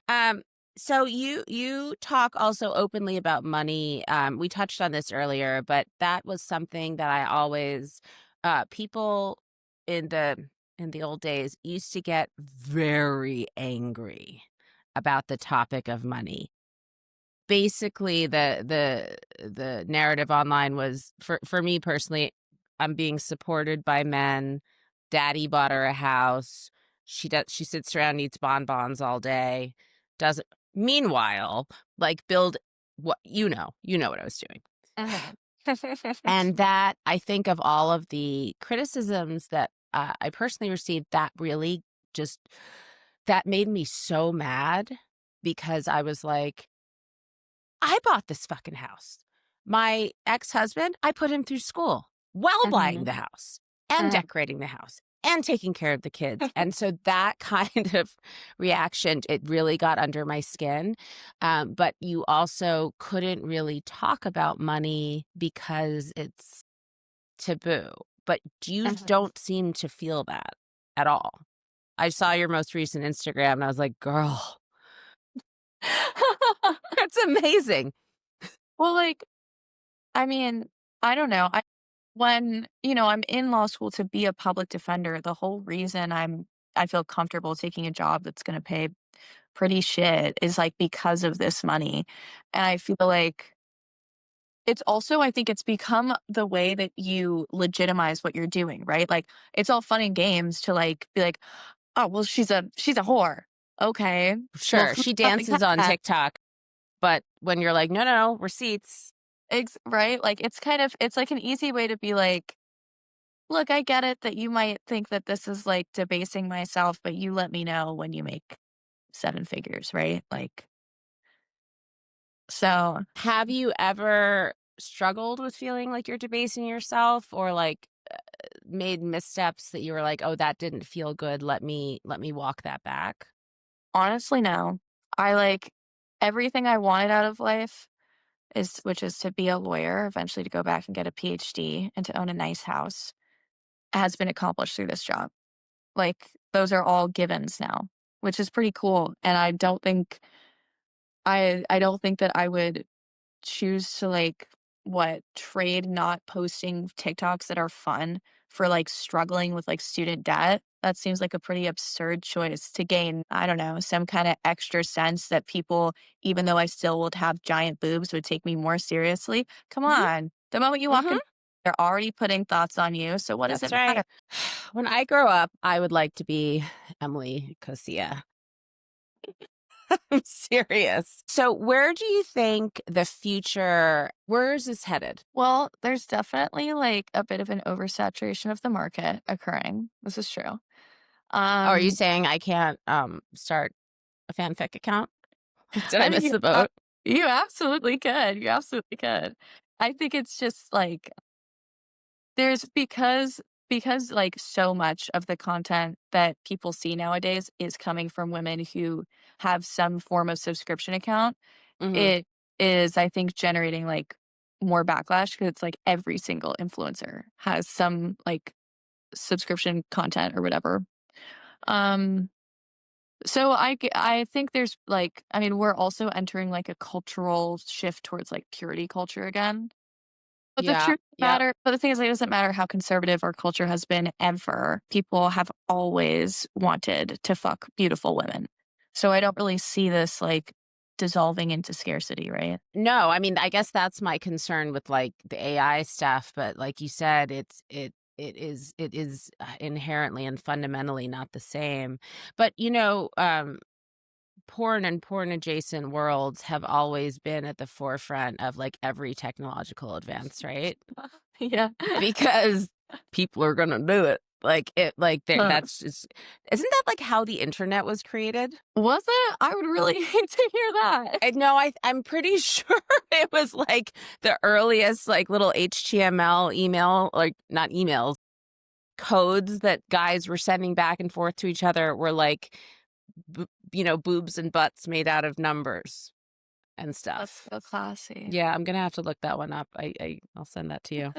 Um, so you talk also openly about money. We touched on this earlier, but that was something that I always people in the old days used to get very angry about the topic of money. Basically, the narrative online was for me personally, I'm being supported by men. Daddy bought her a house. She sits around and eats bonbons all day. Doesn't Meanwhile, like build what you know what I was doing. Mhm. And that I think of all of the criticisms that I personally received, that really just that made me so mad because I was like, I bought this fucking house. My ex-husband, I put him through school while buying Mhm. the house and Mhm. decorating the house and taking care of the kids. And so that kind of reaction, it really got under my skin. But you also couldn't really talk about money because it's taboo. But you Mhm. don't seem to feel that at all. I saw your most recent Instagram and I was like, girl, that's amazing. Well, like, I mean, I don't know. I'm in law school to be a public defender, the whole reason I feel comfortable taking a job that's gonna pay pretty shit is, like, because of this money, and I feel like it's also I think it's become the way that you legitimize what you're doing, right? Like, it's all fun and games to, like, be like, "Oh, well, she's a whore." Okay. Well, Sure, who's she not the dances on cat? TikTok. But when you're like, "No, no, no, receipts." Right? Like, it's like an easy way to be like, "Look, I get it that you might think that this is, like, debasing myself, but you let me know when you make 7 figures," right? Like, so Have you ever struggled with feeling like you're debasing yourself or, like, made missteps that you were like, "Oh, that didn't feel good. Let me walk that back?" honestly, no. I, like everything I wanted out of life which is to be a lawyer, eventually to go back and get a PhD and to own a nice house, has been accomplished through this job. Like, those are all givens now, which is pretty cool, and I don't think that I would choose to, like, trade not posting TikToks that are fun for, like, struggling with, like, student debt. That seems like a pretty absurd choice to gain, I don't know, some kinda extra sense that people, even though I still would have giant boobs, would take me more seriously. Come Mhm, on. The moment you walk mhm. in, they're already putting thoughts on you, so what does That's it matter? right. When I grow up, I would like to be Emily Cocea. I'm serious. So where do you think where is this headed? Well, there's definitely, like, a bit of an oversaturation of the market occurring. This is true. Oh, are you Um, saying I can't, start a fanfic account? Did I I mean, miss the boat? you absolutely could, you absolutely could. I think it's just, like, there's because, like, so much of the content that people see nowadays is coming from women who have some form of subscription account, Mhm. it is, I think, generating, like, more backlash because it's, like, every single influencer has some, like, subscription content or whatever. Um, so I think there's, like I mean, we're also entering, like, a cultural shift towards, like, purity culture again. Yeah, yep. But the thing is, like, it doesn't matter how conservative our culture has been ever. People have always wanted to fuck beautiful women. So I don't really see this, like, dissolving into scarcity, right? No, I mean, I guess that's my concern with, like, the AI stuff, but like you said, it is inherently and fundamentally not the same. But, porn and porn adjacent worlds have always been at the forefront of, like, every technological advance, right? Yeah. Because people are gonna do it. Huh. That's just isn't that, like, how the internet was created? Was it? I would really hate to hear that. I know, I'm pretty sure it was, like, the earliest, like, little HTML email, like, not emails, codes that guys were sending back and forth to each other were, like, boobs and butts made out of numbers and That's stuff. so classy. Yeah, I'm gonna have to look that one up. I'll send that to you.